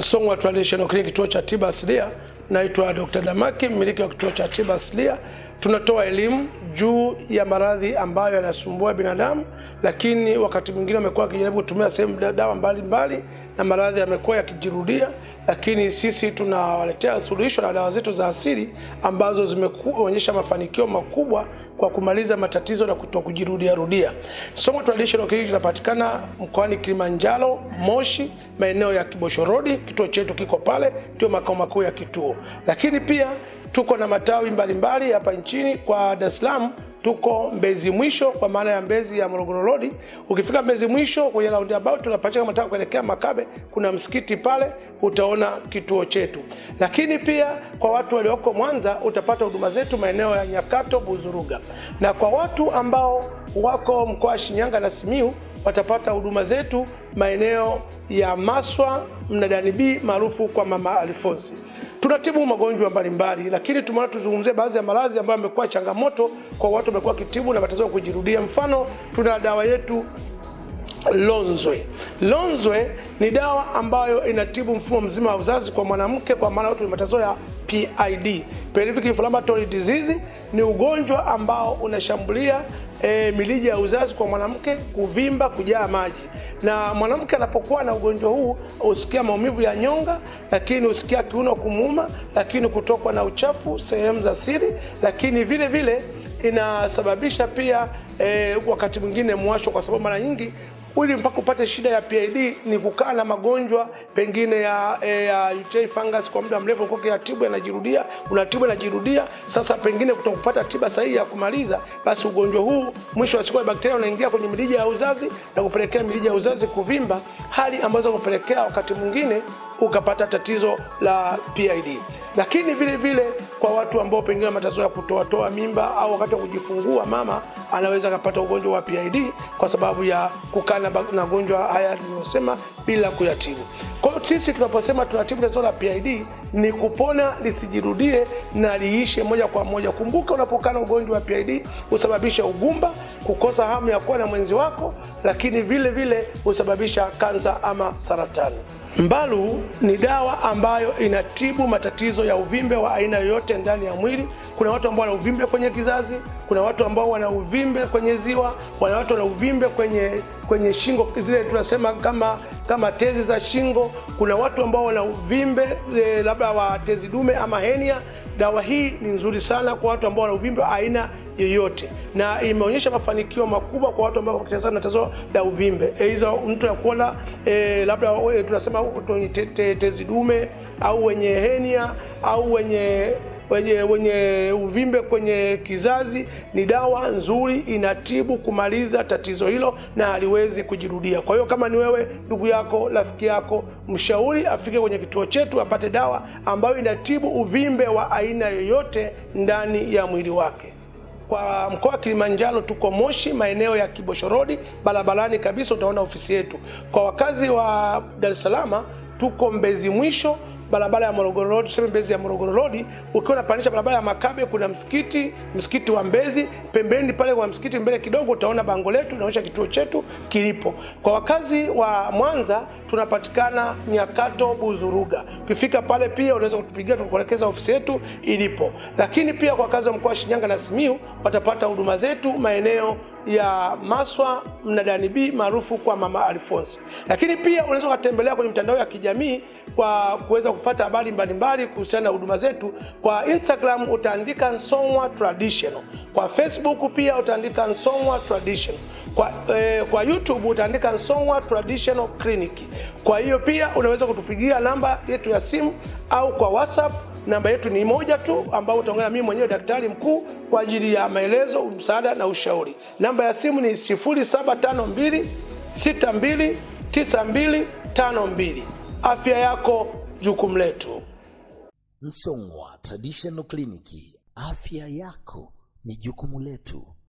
Song'wa Traditional Clinic, kituo cha tiba asilia. Naitwa Dr. Damaki, mmiliki wa kituo cha tiba asilia. Tunatoa elimu juu ya maradhi ambayo yanasumbua binadamu, lakini wakati mwingine wamekuwa wakijaribu kutumia sehemu dawa mbalimbali na maradhi yamekuwa yakijirudia, lakini sisi tunawaletea suluhisho na dawa zetu za asili ambazo zimeonyesha mafanikio makubwa kwa kumaliza matatizo na kutokujirudia rudia. Song'wa Traditional Clinic tunapatikana mkoani Kilimanjaro, Moshi, maeneo ya Kibosho Road. Kituo chetu kiko pale, ndio makao makuu ya kituo. Lakini pia tuko na matawi mbalimbali hapa nchini. Kwa Dar es Salaam tuko Mbezi Mwisho, kwa maana ya Mbezi ya Morogoro Road. Ukifika Mbezi Mwisho kwenye roundabout tunapatikana mataka kuelekea Makabe, kuna msikiti pale, utaona kituo chetu. Lakini pia kwa watu walioko Mwanza utapata huduma zetu maeneo ya Nyakato, Buzuruga. Na kwa watu ambao wako mkoa wa Shinyanga na Simiyu watapata huduma zetu maeneo ya Maswa, Mnadani B maarufu kwa Mama Alfonsi. Tunatibu magonjwa mbalimbali, lakini tumeona tuzungumzie baadhi ya maradhi ambayo yamekuwa changamoto kwa watu wamekuwa kitibu na matatizo kujirudia. Mfano, tuna dawa yetu Lonzwe. Lonzwe ni dawa ambayo inatibu mfumo mzima wa uzazi kwa mwanamke, kwa maana watu wenye matatizo ya PID, pelvic inflammatory disease. Ni ugonjwa ambao unashambulia milija ya uzazi kwa mwanamke, kuvimba, kujaa maji. Na mwanamke anapokuwa na ugonjwa huu usikia maumivu ya nyonga, lakini usikia kiuno kumuuma, lakini kutokwa na uchafu sehemu za siri, lakini vile vile inasababisha pia wakati mwingine mwasho, kwa sababu mara nyingi ili mpaka upate shida ya PID ni kukaa na magonjwa pengine ya UTI fungus kwa muda mrefu, kwa kia tibu yanajirudia, unatibu yanajirudia. Sasa pengine kutokupata tiba sahihi ya kumaliza, basi ugonjwa huu mwisho wa siku bakteria unaingia kwenye mirija ya uzazi na kupelekea mirija ya uzazi kuvimba, hali ambazo kupelekea wakati mwingine ukapata tatizo la PID. Lakini vile vile kwa watu ambao pengine matatizo ya kutoa mimba au wakati wa kujifungua, mama anaweza kupata ugonjwa wa PID kwa sababu ya kukaa na magonjwa haya tunayosema bila kuyatibu. Kwa hiyo sisi tunaposema tunatibu tatizo la PID ni kupona lisijirudie na liishe moja kwa moja. Kumbuka, unapokaa na ugonjwa wa PID husababisha ugumba, kukosa hamu ya kuwa na mwenzi wako, lakini vile vile husababisha kansa ama saratani. Mbalu ni dawa ambayo inatibu matatizo ya uvimbe wa aina yoyote ndani ya mwili. Kuna watu ambao wana uvimbe kwenye kizazi, kuna watu ambao wana uvimbe kwenye ziwa, kuna watu wana uvimbe kwenye shingo, zile tunasema kama tezi za shingo. Kuna watu ambao wana uvimbe labda wa tezi dume ama hernia. Dawa hii ni nzuri sana kwa watu ambao wana uvimbe aina yoyote, na imeonyesha mafanikio makubwa kwa watu ambao wakitesana na tatizo la uvimbe. Hizo mtu ya kuona labda tunasema tezi dume au wenye hernia au wenye uvimbe kwenye kizazi, ni dawa nzuri, inatibu kumaliza tatizo hilo na haliwezi kujirudia. Kwa hiyo kama ni wewe, ndugu yako, rafiki yako, mshauri afike kwenye kituo chetu apate dawa ambayo inatibu uvimbe wa aina yoyote ndani ya mwili wake. Kwa mkoa wa Kilimanjaro tuko Moshi, maeneo ya Kibosho Road, barabarani kabisa utaona ofisi yetu. Kwa wakazi wa Dar es Salaam tuko Mbezi Mwisho, barabara ya Morogoro Road, tuseme Mbezi ya Morogoro Road. Ukiwa unapanisha barabara ya Makabe kuna msikiti wa Mbezi. Pembeni pale kwa msikiti mbele kidogo utaona bango letu linaonyesha kituo chetu kilipo. Kwa wakazi wa Mwanza tunapatikana Nyakato, Buzuruga. Ukifika pale pia unaweza kutupigia tukuelekeza ofisi yetu ilipo. Lakini pia kwa wakazi wa mkoa wa Shinyanga na Simiyu watapata huduma zetu maeneo ya Maswa, Mnadani B maarufu kwa Mama Alfonsi. Lakini pia unaweza kutembelea kwenye mitandao ya kijamii kwa kuweza kupata habari mbalimbali kuhusiana na huduma zetu. Kwa Instagram utaandika Song'wa Traditional. Kwa Facebook pia utaandika Song'wa Traditional. Kwa YouTube utaandika Song'wa Traditional Clinic. Kwa hiyo pia unaweza kutupigia namba yetu ya simu au kwa WhatsApp. Namba yetu ni moja tu ambao utaongea mimi mwenyewe daktari mkuu kwa ajili ya maelezo, msaada na ushauri. Namba ya simu ni 0752629252. Afya yako jukumu letu. Song'wa Traditional Clinic, afya yako ni jukumu letu.